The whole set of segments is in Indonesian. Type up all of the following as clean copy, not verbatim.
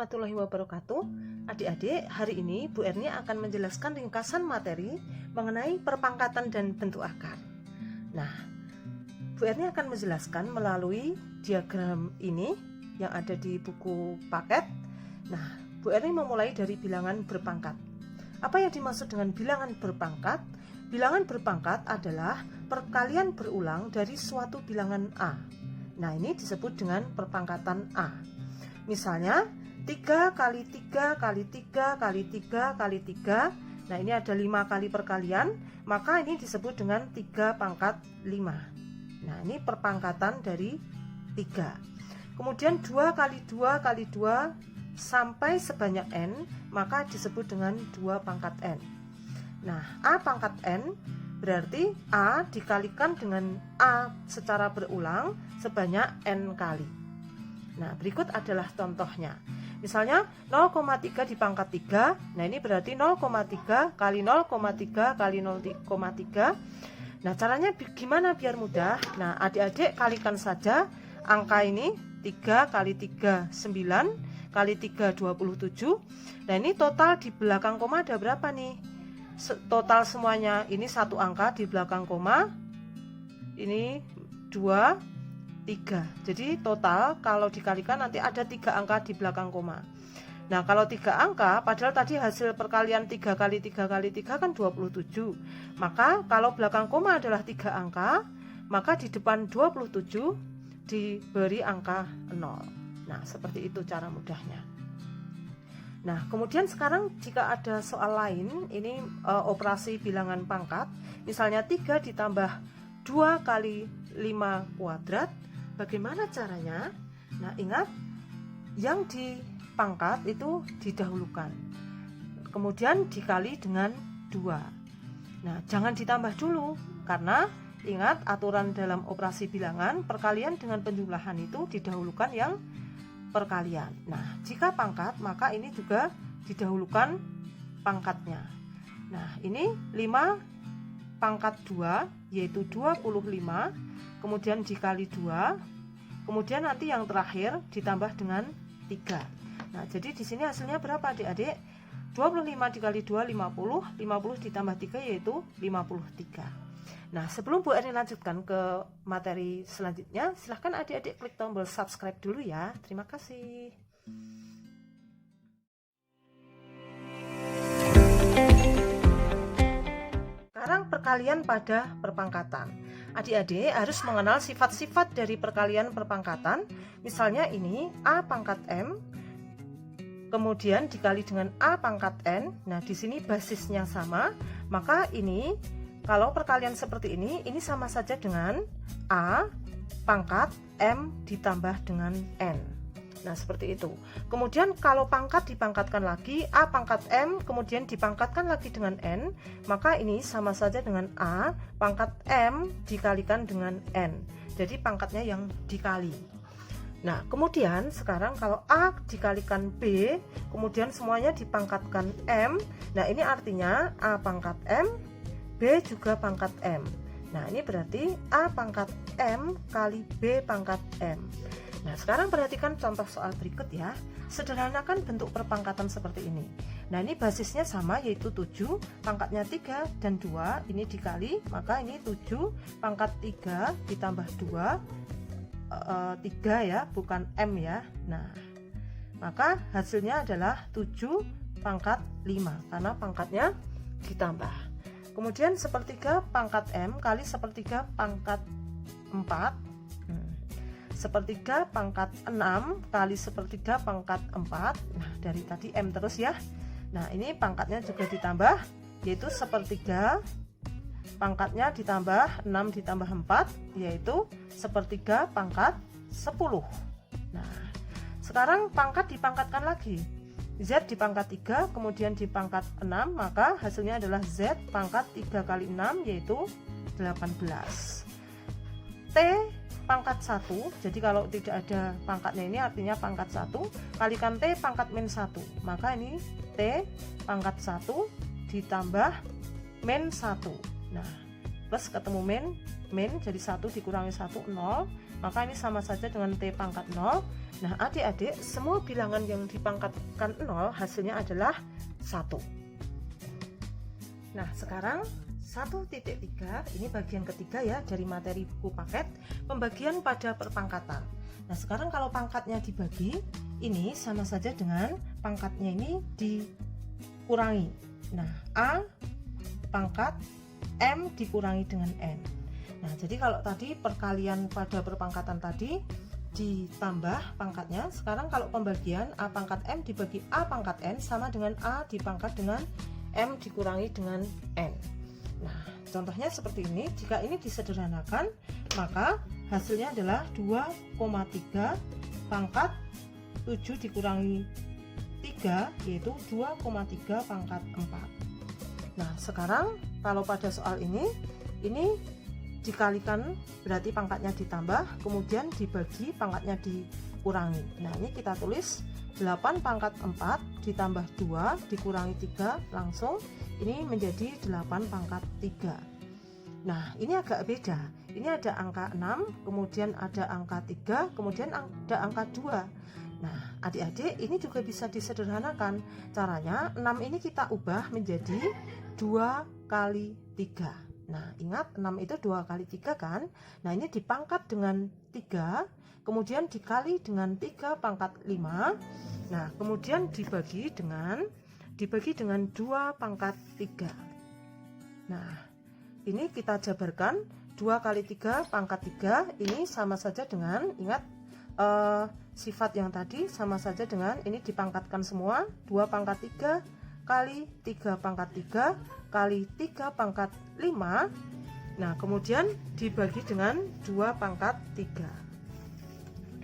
warahmatullahi wabarakatuh. Adik-adik, hari ini Bu Erni akan menjelaskan ringkasan materi mengenai perpangkatan dan bentuk akar. Nah, Bu Erni akan menjelaskan melalui diagram ini yang ada di buku paket. Nah, Bu Erni memulai dari bilangan berpangkat. Apa yang dimaksud dengan bilangan berpangkat? Bilangan berpangkat adalah perkalian berulang dari suatu bilangan A. Nah, ini disebut dengan perpangkatan A. Misalnya 3 kali 3 kali 3 kali 3 kali 3. Nah, ini ada 5 kali perkalian, maka ini disebut dengan 3 pangkat 5. Nah, ini perpangkatan dari 3. Kemudian 2 kali 2 kali 2 sampai sebanyak n, maka disebut dengan 2 pangkat n. Nah, A pangkat n berarti A dikalikan dengan A secara berulang sebanyak n kali. Nah, berikut adalah contohnya. Misalnya 0,3 dipangkat 3. Nah, ini berarti 0,3 kali 0,3 kali 0,3. Nah, caranya gimana biar mudah? Nah, adik-adik kalikan saja angka ini. 3 kali 3 9 kali 3 27. Nah, ini total di belakang koma ada berapa nih? Total semuanya ini satu angka di belakang koma. Ini 2 3. Jadi total kalau dikalikan nanti ada 3 angka di belakang koma. Nah, kalau 3 angka, padahal tadi hasil perkalian 3 kali 3 kali 3 kan 27. Maka kalau belakang koma adalah 3 angka, maka di depan 27 diberi angka 0. Nah, seperti itu cara mudahnya. Nah, kemudian sekarang jika ada soal lain, ini operasi bilangan pangkat. Misalnya 3 ditambah 2 kali 5 kuadrat. Bagaimana caranya? Nah, ingat yang dipangkat itu didahulukan, kemudian dikali dengan 2. Nah, jangan ditambah dulu, karena ingat aturan dalam operasi bilangan, perkalian dengan penjumlahan itu didahulukan yang perkalian. Nah, jika pangkat, maka ini juga didahulukan pangkatnya. Nah, ini 5 pangkat 2 yaitu 25, kemudian dikali 2, kemudian nanti yang terakhir ditambah dengan 3. Nah, jadi di sini hasilnya berapa adik-adik? 25 dikali 2 50, 50 ditambah 3 yaitu 53. Nah, sebelum Bu Erni lanjutkan ke materi selanjutnya, silahkan adik-adik klik tombol subscribe dulu ya. Terima kasih. Sekarang perkalian pada perpangkatan. Adik-adik harus mengenal sifat-sifat dari perkalian perpangkatan. Misalnya ini A pangkat M, kemudian dikali dengan A pangkat N. Nah, di sini basisnya sama, maka ini kalau perkalian seperti ini sama saja dengan A pangkat M ditambah dengan N. Nah, seperti itu. Kemudian kalau pangkat dipangkatkan lagi, A pangkat M kemudian dipangkatkan lagi dengan N, maka ini sama saja dengan A pangkat M dikalikan dengan N. Jadi pangkatnya yang dikali. Nah, kemudian sekarang kalau A dikalikan B, kemudian semuanya dipangkatkan M. Nah, ini artinya A pangkat M, B juga pangkat M. Nah, ini berarti A pangkat M kali B pangkat M. Nah, sekarang perhatikan contoh soal berikut ya. Sederhanakan bentuk perpangkatan seperti ini. Nah, ini basisnya sama yaitu 7, pangkatnya 3 dan 2, ini dikali, maka ini 7 pangkat 3 ditambah 2, 3 ya, bukan M ya. Nah, maka hasilnya adalah 7 pangkat 5, karena pangkatnya ditambah. Kemudian sepertiga pangkat M kali sepertiga pangkat 4, sepertiga pangkat 6 kali sepertiga pangkat 4. Nah, dari tadi M terus ya. Nah, ini pangkatnya juga ditambah, yaitu sepertiga pangkatnya ditambah 6 ditambah 4, yaitu sepertiga pangkat 10. Nah, sekarang pangkat dipangkatkan lagi. Z dipangkat 3, kemudian dipangkat 6, maka hasilnya adalah Z pangkat 3 kali 6, yaitu 18. T pangkat 1, jadi kalau tidak ada pangkatnya ini artinya pangkat 1, kalikan T pangkat min 1, maka ini T pangkat 1 ditambah min 1. Nah, plus ketemu min min, jadi 1 dikurangi 1, 0. Maka ini sama saja dengan T pangkat 0. Nah, adik-adik, semua bilangan yang dipangkatkan 0 hasilnya adalah 1. Nah, sekarang 1.3 ini bagian ketiga ya dari materi buku paket, pembagian pada perpangkatan. Nah, sekarang kalau pangkatnya dibagi, ini sama saja dengan pangkatnya ini dikurangi. Nah, A pangkat M dikurangi dengan N. Nah, jadi kalau tadi perkalian pada perpangkatan tadi ditambah pangkatnya, sekarang kalau pembagian A pangkat M dibagi A pangkat N sama dengan A dipangkat dengan M dikurangi dengan N. Nah, contohnya seperti ini. Jika ini disederhanakan, maka hasilnya adalah 2,3 pangkat 7 dikurangi 3, yaitu 2,3 pangkat 4. Nah, sekarang kalau pada soal ini dikalikan, berarti pangkatnya ditambah, kemudian dibagi, pangkatnya dikurangi. Nah, ini kita tulis 8 pangkat 4 ditambah 2 dikurangi 3, langsung ini menjadi 8 pangkat 3. Nah, ini agak beda. Ini ada angka 6, kemudian ada angka 3, kemudian ada angka 2. Nah, adik-adik, ini juga bisa disederhanakan. Caranya 6 ini kita ubah menjadi 2 kali 3. Nah, ingat 6 itu 2 kali 3 kan? Nah, ini dipangkat dengan 3, kemudian dikali dengan 3 pangkat 5. Nah, kemudian dibagi dengan 2 pangkat 3. Nah, ini kita jabarkan 2 kali 3 pangkat 3 ini sama saja dengan, ingat sifat yang tadi sama saja dengan ini dipangkatkan semua, 2 pangkat 3 kali 3 pangkat 3 kali 3 pangkat 5. Nah, kemudian dibagi dengan 2 pangkat 3.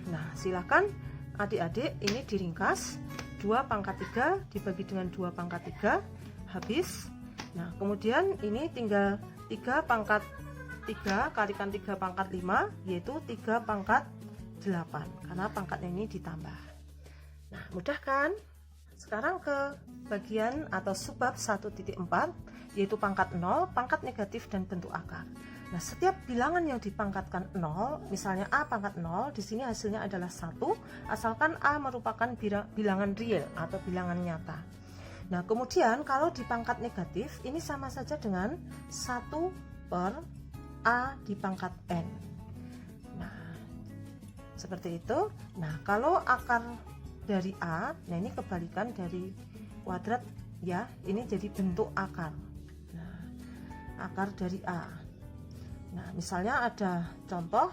Nah, silakan adik-adik ini diringkas. 2 pangkat 3 dibagi dengan 2 pangkat 3, habis. Nah, kemudian ini tinggal 3 pangkat 3 kalikan 3 pangkat 5, yaitu 3 pangkat 8, karena pangkatnya ini ditambah. Nah, mudah kan? Sekarang ke bagian atau subbab 1.4, yaitu pangkat 0, pangkat negatif dan bentuk akar. Nah, setiap bilangan yang dipangkatkan 0, misalnya A pangkat 0, di sini hasilnya adalah 1, asalkan A merupakan bilangan real atau bilangan nyata. Nah, kemudian kalau dipangkat negatif, ini sama saja dengan 1 per A dipangkat N. Nah, seperti itu. Nah, kalau akar dari A, nah ini kebalikan dari kuadrat ya, ini jadi bentuk akar. Nah, akar dari A. Nah, misalnya ada contoh,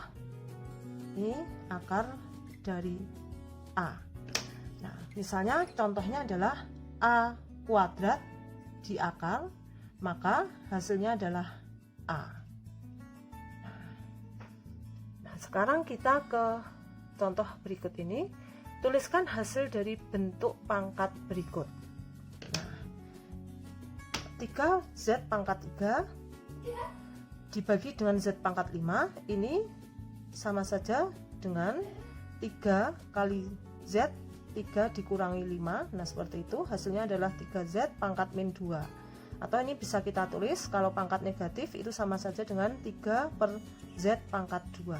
ini akar dari A. Nah, misalnya contohnya adalah A kuadrat di akar, maka hasilnya adalah A. Nah, sekarang kita ke contoh berikut ini. Tuliskan hasil dari bentuk pangkat berikut. Nah, 3Z pangkat 3 dibagi dengan Z pangkat 5, ini sama saja dengan 3 kali Z, 3 dikurangi 5. Nah, seperti itu, hasilnya adalah 3Z pangkat min 2. Atau ini bisa kita tulis, kalau pangkat negatif itu sama saja dengan 3 per Z pangkat 2.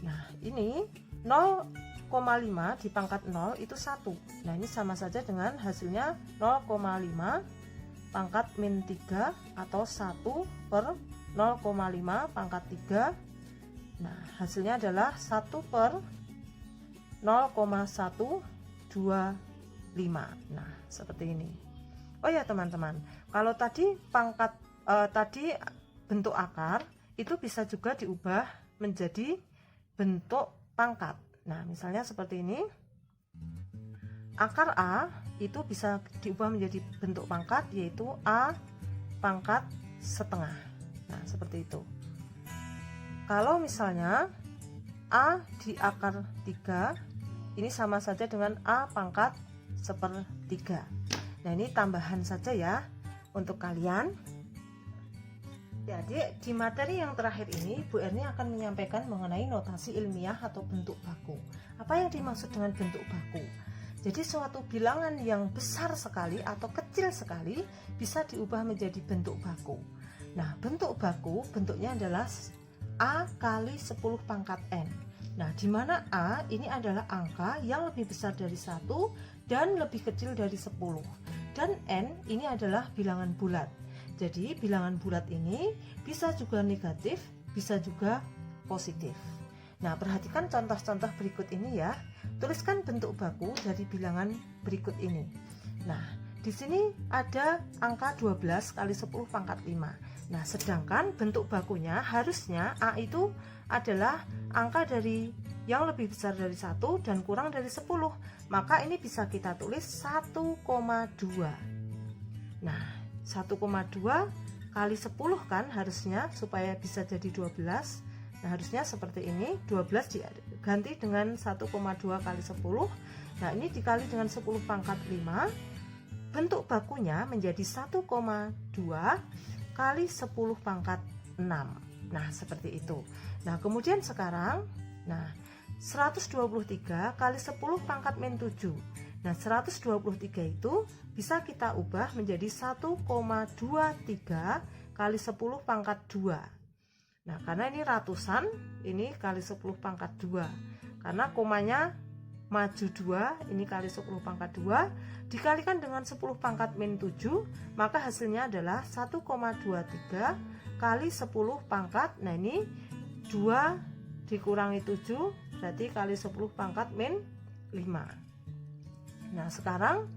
Nah, ini 0,5 di pangkat 0 itu 1. Nah, ini sama saja dengan hasilnya 0,5 pangkat min 3 atau 1 per 0,5 pangkat 3. Nah, hasilnya adalah 1 per 0,125. Nah, seperti ini. Oh ya teman-teman, kalau tadi tadi bentuk akar itu bisa juga diubah menjadi bentuk pangkat. Nah, misalnya seperti ini. Akar A itu bisa diubah menjadi bentuk pangkat, yaitu A pangkat setengah. Nah, seperti itu. Kalau misalnya A di akar 3, ini sama saja dengan A pangkat 1/3. Nah, ini tambahan saja ya untuk kalian. Jadi di materi yang terakhir ini, Bu Erni akan menyampaikan mengenai notasi ilmiah atau bentuk baku. Apa yang dimaksud dengan bentuk baku? Jadi suatu bilangan yang besar sekali atau kecil sekali bisa diubah menjadi bentuk baku. Nah, bentuk baku bentuknya adalah A kali 10 pangkat N. Nah, di mana A ini adalah angka yang lebih besar dari 1 dan lebih kecil dari 10. Dan N ini adalah bilangan bulat. Jadi, bilangan bulat ini bisa juga negatif, bisa juga positif. Nah, perhatikan contoh-contoh berikut ini ya. Tuliskan bentuk baku dari bilangan berikut ini. Nah, di sini ada angka 12 kali 10 pangkat 5. Nah, sedangkan bentuk bakunya harusnya A itu adalah angka dari yang lebih besar dari 1 dan kurang dari 10. Maka ini bisa kita tulis 1,2. Nah, 1,2 kali 10 kan harusnya supaya bisa jadi 12. Nah, harusnya seperti ini, 12 diganti dengan 1,2 kali 10. Nah, ini dikali dengan 10 pangkat 5. Bentuk bakunya menjadi 1,2 kali 10 pangkat 6. Nah, seperti itu. Nah, kemudian sekarang, nah, 123 kali 10 pangkat min 7. Nah, 123 itu bisa kita ubah menjadi 1,23 kali 10 pangkat 2. Nah, karena ini ratusan, ini kali 10 pangkat 2. Karena komanya maju 2, ini kali 10 pangkat 2, dikalikan dengan 10 pangkat min 7, maka hasilnya adalah 1,23 kali 10 pangkat, nah ini 2 dikurangi 7, berarti kali 10 pangkat min 5. Nah, sekarang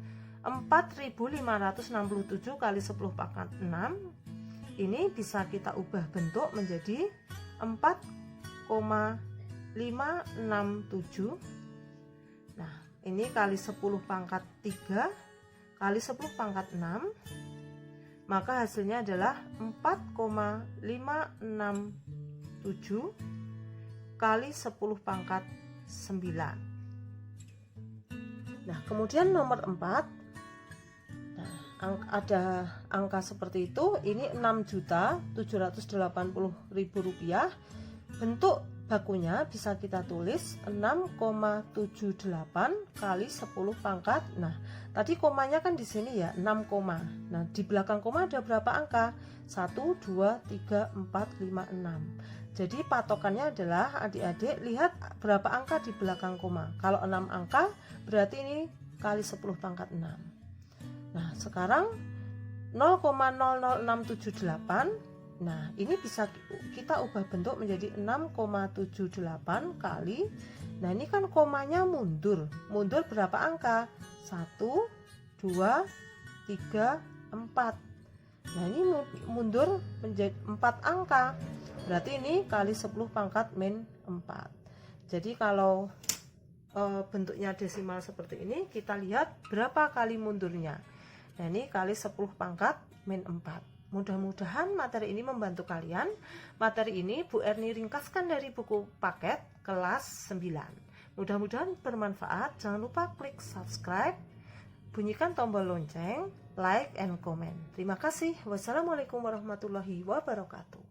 4567 kali 10 pangkat 6, ini bisa kita ubah bentuk menjadi 4,567. Nah, ini kali 10 pangkat 3 kali 10 pangkat 6, maka hasilnya adalah 4,567 kali 10 pangkat 9. Nah, kemudian nomor 4, nah, ada angka seperti itu, ini 6.780.000 rupiah. Bentuk bakunya bisa kita tulis 6,78 kali 10 pangkat. Nah, tadi komanya kan di sini ya, 6 koma. Nah, di belakang koma ada berapa angka? 1, 2, 3, 4, 5, 6. Jadi patokannya adalah adik-adik lihat berapa angka di belakang koma. Kalau 6 angka berarti ini kali 10 pangkat 6. Nah, sekarang 0,00678. Nah, ini bisa kita ubah bentuk menjadi 6,78 kali. Nah, ini kan komanya mundur. Mundur berapa angka? 1, 2, 3, 4. Nah, ini mundur menjadi 4 angka. Berarti ini kali 10 pangkat min 4. Jadi kalau bentuknya desimal seperti ini, kita lihat berapa kali mundurnya. Nah, ini kali 10 pangkat min 4. Mudah-mudahan materi ini membantu kalian. Materi ini Bu Erni ringkaskan dari buku paket kelas 9. Mudah-mudahan bermanfaat. Jangan lupa klik subscribe, bunyikan tombol lonceng, like and comment. Terima kasih. Wassalamualaikum warahmatullahi wabarakatuh.